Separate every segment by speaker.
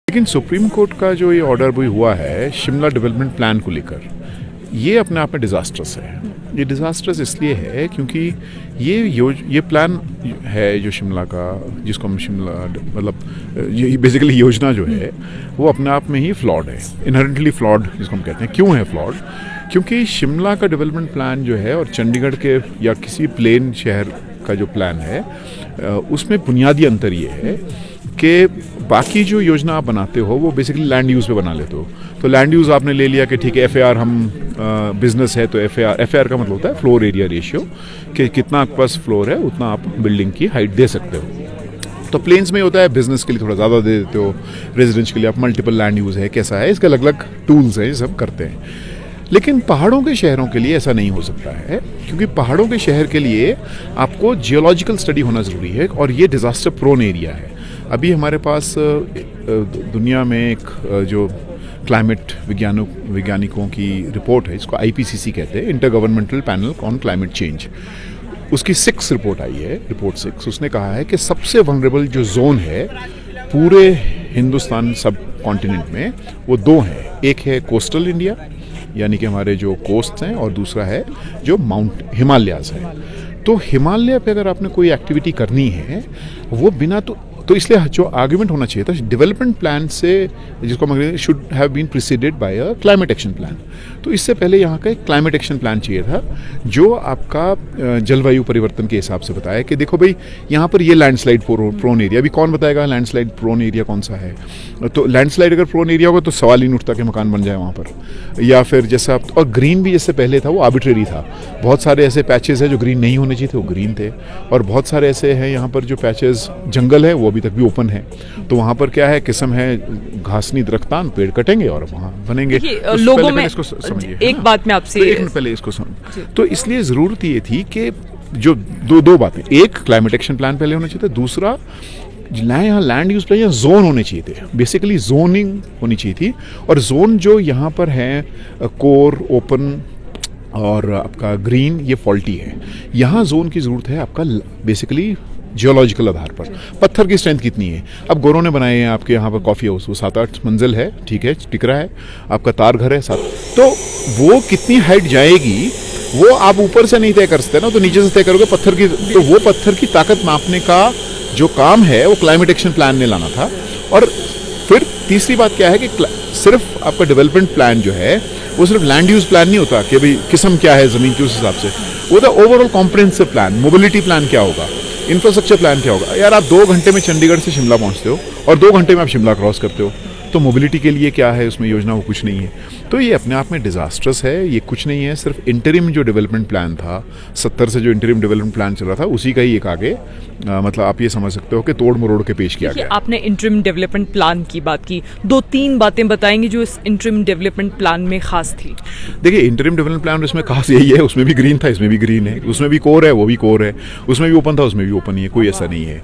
Speaker 1: लेकिन supreme court का जो ये ऑर्डर भी हुआ है शिमला डेवलपमेंट प्लान को लेकर, ये अपने आप में डिज़ास्ट्रस है। ये डिज़ास्ट्रस इसलिए है क्योंकि ये प्लान है जो शिमला का, जिसको हम शिमला मतलब ये बेसिकली योजना जो है वो अपने आप में ही फ्लॉड है, इनहेरेंटली फ्लॉड जिसको हम कहते हैं। क्यों है फ्लॉड? क्योंकि शिमला का डेवलपमेंट प्लान जो है और चंडीगढ़ के या किसी प्लेन शहर का जो प्लान है उसमें बुनियादी अंतर ये है कि बाकी जो योजना आप बनाते हो वो बेसिकली लैंड यूज़ पे बना लेते हो। तो लैंड यूज़ आपने ले लिया कि ठीक है FAR हम बिजनेस है तो FAR का मतलब होता है फ्लोर एरिया रेशियो, कि कितना आपके पास फ्लोर है उतना आप बिल्डिंग की हाइट दे सकते हो। तो प्लेन्स में होता है बिजनेस के लिए थोड़ा ज़्यादा दे देते हो, रेजिडेंस के लिए आप मल्टीपल लैंड यूज़ है कैसा है, इसके अलग अलग टूल्स हैं, ये सब करते हैं। लेकिन पहाड़ों के शहरों के लिए ऐसा नहीं हो सकता है, क्योंकि पहाड़ों के शहर के लिए आपको जियोलॉजिकल स्टडी होना ज़रूरी है और ये डिज़ास्टर प्रोन एरिया है। अभी हमारे पास दुनिया में एक जो क्लाइमेट वैज्ञानिकों की रिपोर्ट है, इसको IPCC कहते हैं, inter governmental panel on climate change, उसकी 6 रिपोर्ट आई है, रिपोर्ट 6। उसने कहा है कि सबसे वनरेबल जो जोन है पूरे हिंदुस्तान सब कॉन्टिनेंट में वो 2 हैं। एक है कोस्टल इंडिया यानी कि हमारे जो कोस्ट हैं, और दूसरा है जो माउंट हिमालयाज़ है। तो हिमालय पे अगर आपने कोई एक्टिविटी करनी है वो बिना तो इसलिए जो आर्ग्यूमेंट होना चाहिए था डेवलपमेंट प्लान से, जिसको हम should have been preceded by a climate action plan. तो इससे पहले यहाँ का एक क्लाइमेट एक्शन प्लान चाहिए था जो आपका जलवायु परिवर्तन के हिसाब से बताया कि देखो भाई यहाँ पर ये लैंडस्लाइड प्रोन एरिया, अभी कौन बताएगा लैंडस्लाइड प्रोन एरिया कौन सा है? तो लैंडस्लाइड अगर प्रोन एरिया होगा तो सवाल ही नहीं उठता कि मकान बन जाए वहाँ पर। या फिर जैसा आप, और ग्रीन भी जैसे पहले था वो आर्बिट्रेरी था, बहुत सारे ऐसे पैचेस हैं जो ग्रीन नहीं होने चाहिए थे वो ग्रीन थे, और बहुत सारे ऐसे हैं यहाँ पर जो पैचेस जंगल है वो अभी तक भी ओपन है। तो वहाँ पर क्या है, किस्म है घासनी दरख्तान, पेड़ कटेंगे और वहाँ बनेंगे। तो
Speaker 2: लोगों में
Speaker 1: इसको समझिए,
Speaker 2: एक बात मैं आपसे,
Speaker 1: तो एक मिनट पहले इसको समझ। तो इसलिए ज़रूरत ये थी कि जो दो बातें, एक क्लाइमेट एक्शन प्लान पहले होना चाहिए था, दूसरा यहाँ लैंड यूज प्लान या जोन होने चाहिए थे, बेसिकली जोनिंग होनी चाहिए थी। और जोन जो यहाँ पर है कोर, ओपन और आपका ग्रीन, ये फॉल्टी है। यहाँ जोन की ज़रूरत है आपका बेसिकली जियोलॉजिकल आधार पर। पत्थर की स्ट्रेंथ कितनी है? अब गोरों ने बनाए हैं आपके यहाँ पर कॉफ़ी हाउस, वो 7-8 मंजिल है, ठीक है, टिक रहा है, आपका तार घर है 7, तो वो कितनी हाइट जाएगी वो आप ऊपर से नहीं तय कर सकते ना, तो नीचे से तय करोगे पत्थर की। तो वो पत्थर की ताकत मापने का जो काम है वो क्लाइमेट एक्शन प्लान ने लाना था। और फिर तीसरी बात क्या है कि सिर्फ आपका डेवलपमेंट प्लान जो है वो सिर्फ लैंड यूज प्लान नहीं होता कि भाई किस्म क्या है ज़मीन की उस हिसाब से, वो तो overall comprehensive plan, mobility plan क्या होगा, इंफ्रास्ट्रक्चर प्लान क्या होगा। यार आप 2 घंटे में चंडीगढ़ से शिमला पहुंचते हो और 2 घंटे में आप शिमला क्रॉस करते हो, तो मोबिलिटी के लिए क्या है उसमें योजना, वो कुछ नहीं है। तो ये अपने आप में डिज़ास्ट्रस है, ये कुछ नहीं है, सिर्फ इंटरिम जो डेवलपमेंट प्लान था 70 से जो इंटरिम डेवलपमेंट प्लान चल रहा था उसी का ही एक आगे मतलब आप ये समझ सकते हो कि तोड़ मरोड़ के पेश किया गया।
Speaker 2: आपने इंटरिम डेवलपमेंट प्लान की बात की, 2-3 बातें बताएंगे जो इस इंटरिम डेवलपमेंट प्लान में खास थी।
Speaker 1: देखिए इंटरिम डेवलपमेंट प्लान इसमें खास यही है, उसमें भी ग्रीन था, इसमें भी ग्रीन है, उसमें भी कोर है, वो भी कोर है, उसमें भी ओपन था, उसमें भी ओपन ही है, कोई ऐसा नहीं है।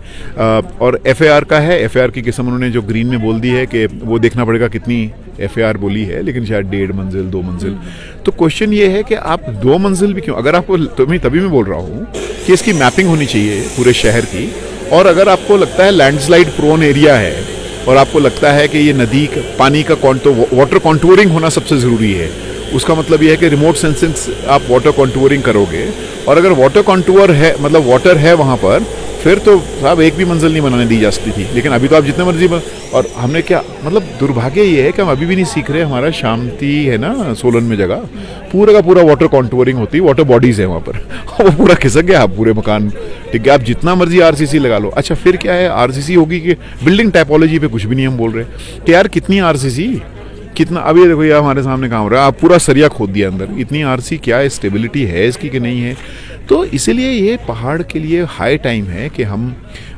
Speaker 1: और FAR का है, FAR की किस्म उन्होंने जो ग्रीन में बोल दी है कि वो देखना पड़ेगा कितनी FAR बोली है, लेकिन शायद 1.5 मंजिल 2 मंजिल। तो क्वेश्चन ये है कि आप 2 मंजिल भी क्यों, अगर आपको, तो मैं तभी मैं बोल रहा हूँ कि इसकी मैपिंग होनी चाहिए पूरे शहर की। और अगर आपको लगता है लैंडस्लाइड प्रोन एरिया है और आपको लगता है कि ये नदी पानी का वाटर कॉन्टूरिंग होना सबसे ज़रूरी है, उसका मतलब ये है कि रिमोट सेंसिंग आप वाटर कॉन्टूरिंग करोगे, और अगर वाटर कॉन्टूर है मतलब वाटर है वहाँ पर, फिर तो साहब एक भी मंजिल नहीं बनाने दी जा सकती थी। लेकिन अभी तो आप जितने मर्जी और हमने क्या मतलब दुर्भाग्य ये है कि हम अभी भी नहीं सीख रहे। हमारा शांति है ना सोलन में जगह, पूरा का पूरा वाटर कॉन्टूरिंग होती है, वाटर बॉडीज़ है वहाँ पर वो पूरा खिसक गया आप पूरे मकान, ठीक है, आप जितना मर्जी RCC लगा लो। अच्छा फिर क्या है, RCC होगी कि बिल्डिंग टाइपोलॉजी पे कुछ भी नहीं हम बोल रहे कि यार कितनी RCC, कितना, अभी देखो ये हमारे सामने काम हो रहा है, आप पूरा सरिया खोद दिया अंदर, इतनी RC क्या है, स्टेबिलिटी है इसकी कि नहीं है। तो इसीलिए ये पहाड़ के लिए हाई टाइम है कि हम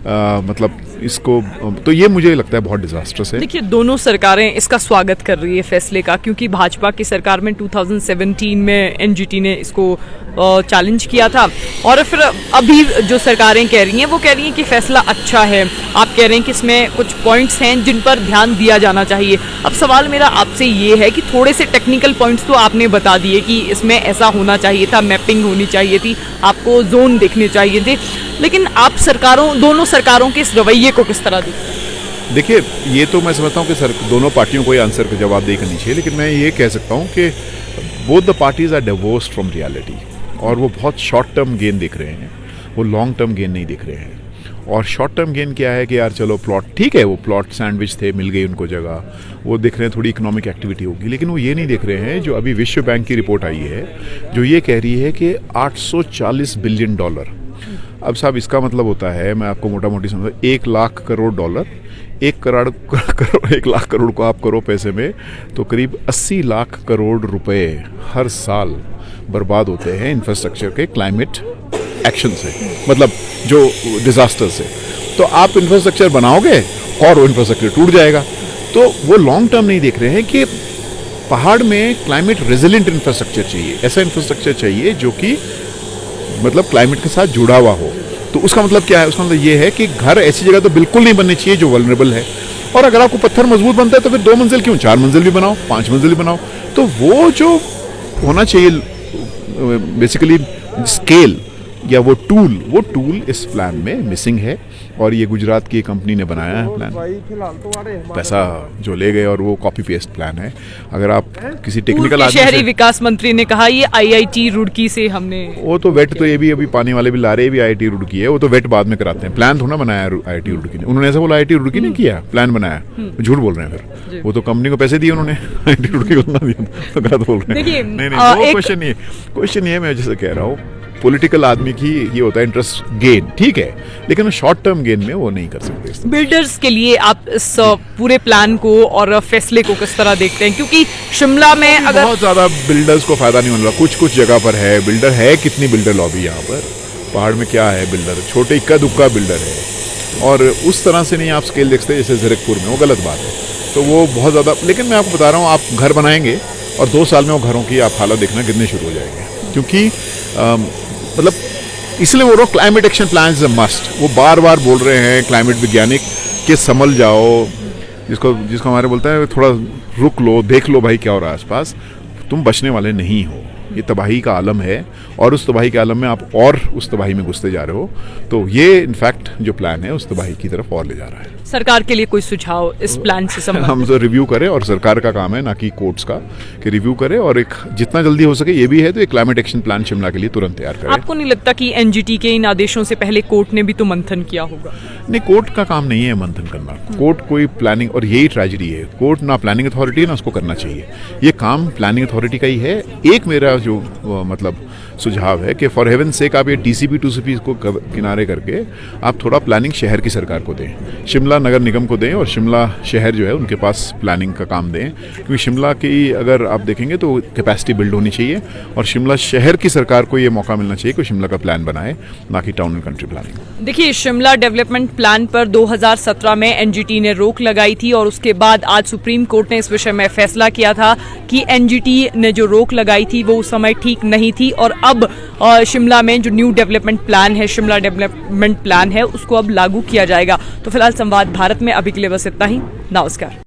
Speaker 1: मतलब इसको, तो ये मुझे लगता है बहुत डिजास्टर्स है।
Speaker 2: देखिए दोनों सरकारें इसका स्वागत कर रही है फैसले का, क्योंकि भाजपा की सरकार में 2017 में NGT ने इसको चैलेंज किया था, और फिर अभी जो सरकारें कह रही हैं वो कह रही हैं कि फैसला अच्छा है। आप कह रहे हैं कि इसमें कुछ पॉइंट्स हैं जिन पर ध्यान दिया जाना चाहिए। अब सवाल मेरा आपसे ये है कि थोड़े से टेक्निकल पॉइंट्स तो आपने बता दिए कि इसमें ऐसा होना चाहिए था, मैपिंग होनी चाहिए थी, आपको जोन देखने चाहिए थे, लेकिन आप दोनों सरकारों के इस रवैये को किस तरह देखते हैं?
Speaker 1: देखिए, ये तो मैं समझता हूँ कि सर दोनों पार्टियों को ये आंसर का जवाब दे करनी चाहिए, लेकिन मैं ये कह सकता हूँ कि both the parties are divorced from reality, और वो बहुत शॉर्ट टर्म गेन देख रहे हैं, वो लॉन्ग टर्म गेन नहीं देख रहे हैं। और शॉर्ट टर्म गेन क्या है कि यार चलो प्लॉट ठीक है, वो प्लॉट सैंडविच थे, मिल गई उनको जगह, वो देख रहे हैं थोड़ी इकोनॉमिक एक्टिविटी होगी, लेकिन वो ये नहीं देख रहे हैं जो अभी विश्व बैंक की रिपोर्ट आई है जो ये कह रही है कि $840 बिलियन। अब साहब इसका मतलब होता है, मैं आपको मोटा मोटी समझा, 1 लाख करोड़ डॉलर, 1 लाख करोड़ को आप करो पैसे में तो करीब 80 लाख करोड़ रुपए हर साल बर्बाद होते हैं इंफ्रास्ट्रक्चर के क्लाइमेट एक्शन से, मतलब जो डिजास्टर से। तो आप इंफ्रास्ट्रक्चर बनाओगे और वो इंफ्रास्ट्रक्चर टूट जाएगा। तो वो लॉन्ग टर्म नहीं देख रहे हैं कि पहाड़ में क्लाइमेट रेजिलेंट इंफ्रास्ट्रक्चर चाहिए, ऐसा इंफ्रास्ट्रक्चर चाहिए जो कि मतलब क्लाइमेट के साथ जुड़ा हुआ हो। तो उसका मतलब क्या है? उसका मतलब ये है कि घर ऐसी जगह तो बिल्कुल नहीं बननी चाहिए जो वल्नरेबल है, और अगर आपको पत्थर मजबूत बनता है तो फिर 2 मंजिल क्यों, 4 मंजिल भी बनाओ, 5 मंजिल भी बनाओ। तो वो जो होना चाहिए बेसिकली स्केल या वो टूल इस प्लान में मिसिंग है, और ये गुजरात की कंपनी ने बनाया है प्लान, पैसा जो ले गए, और वो कॉपी पेस्ट प्लान है। अगर आप किसी टेक्निकल आदमी
Speaker 2: शहरी विकास मंत्री ने कहा ये IIT रुड़की से हमने, वो
Speaker 1: तो वेट तो ये भी अभी पानी वाले भी ला रहे, भी IIT रुड़की है, वो तो वेट बाद में कराते हैं, प्लान थोड़ा बनाया IIT रुड़की ने। उन्होंने ऐसा बोला IIT रुड़की ने किया, प्लान बनाया, झूठ बोल रहे हैं फिर, वो तो कंपनी को पैसे दिए उन्होंने, IIT रुड़की को ना दिया, तो गलत बोल रहे हैं। नहीं वो क्वेश्चन ये मैं जैसे कह रहा हूँ, पॉलिटिकल आदमी की ये होता है इंटरेस्ट गेन, ठीक है, लेकिन शॉर्ट टर्म गेन में वो नहीं कर सकते।
Speaker 2: बिल्डर्स के लिए आप इस पूरे प्लान को और फैसले को किस तरह देखते हैं? क्योंकि शिमला में अगर
Speaker 1: बहुत ज्यादा बिल्डर्स को फायदा नहीं मिल रहा, कुछ जगह पर है बिल्डर, है कितनी बिल्डर लॉबी यहाँ पर पहाड़ में, क्या है बिल्डर, छोटे इक्का दुक्का बिल्डर है, और उस तरह से नहीं आप स्केल देखते जैसे ज़ीरकपुर में, वो गलत बात है। तो वो बहुत ज़्यादा, लेकिन मैं आपको बता रहा हूँ, आप घर बनाएंगे और 2 साल में वो घरों की आप हालत देखना गिरने शुरू हो जाएंगे, क्योंकि मतलब इसलिए वो climate action plan is a must. वो बार बार बोल रहे हैं क्लाइमेट वैज्ञानिक कि संभल जाओ, जिसको हमारे बोलते हैं थोड़ा रुक लो, देख लो भाई क्या हो रहा है आसपास, तुम बचने वाले नहीं हो, ये तबाही का आलम है, और उस तबाही के आलम में आप और उस तबाही में घुसते जा रहे हो। तो ये इनफैक्ट जो प्लान है उस तबाही की तरफ और ले जा रहा है।
Speaker 2: सरकार के लिए कोई सुझाव इस प्लान से संबंधित?
Speaker 1: हम तो रिव्यू करें, और सरकार का काम है ना कि कोर्ट्स का, कि रिव्यू करे, और एक जितना जल्दी हो सके ये भी है तो एक क्लाइमेट एक्शन प्लान शिमला के लिए तुरंत तैयार करें।
Speaker 2: आपको नहीं लगता कि NGT के इन आदेशों से पहले कोर्ट ने भी तो मंथन किया होगा?
Speaker 1: नहीं, कोर्ट का काम नहीं है मंथन करना, कोर्ट कोई प्लानिंग, और यही ट्रेजेडी है, कोर्ट ना प्लानिंग अथॉरिटी है ना उसको करना चाहिए, ये काम प्लानिंग अथॉरिटी का ही है। एक मेरा जो मतलब सुझाव है कि फॉर हेवन सेक आप ये TCP 2CP को किनारे करके आप थोड़ा प्लानिंग शहर की सरकार को दें, शिमला नगर निगम को दें, और शिमला शहर जो है उनके पास प्लानिंग का काम दें, क्योंकि शिमला की अगर आप देखेंगे तो कैपेसिटी बिल्ड होनी चाहिए, और शिमला शहर की सरकार को ये मौका मिलना चाहिए कि शिमला का प्लान बनाए, ना कि टाउन एंड कंट्री प्लानिंग।
Speaker 2: देखिए, शिमला डेवलपमेंट प्लान पर 2017 में NGT ने रोक लगाई थी, और उसके बाद आज सुप्रीम कोर्ट ने इस विषय में फैसला किया था कि NGT ने जो रोक लगाई थी वो उस समय ठीक नहीं थी, और अब शिमला में जो न्यू डेवलपमेंट प्लान है, शिमला डेवलपमेंट प्लान है, उसको अब लागू किया जाएगा। तो फिलहाल संवाद भारत में अभी के लिए बस इतना ही। नमस्कार।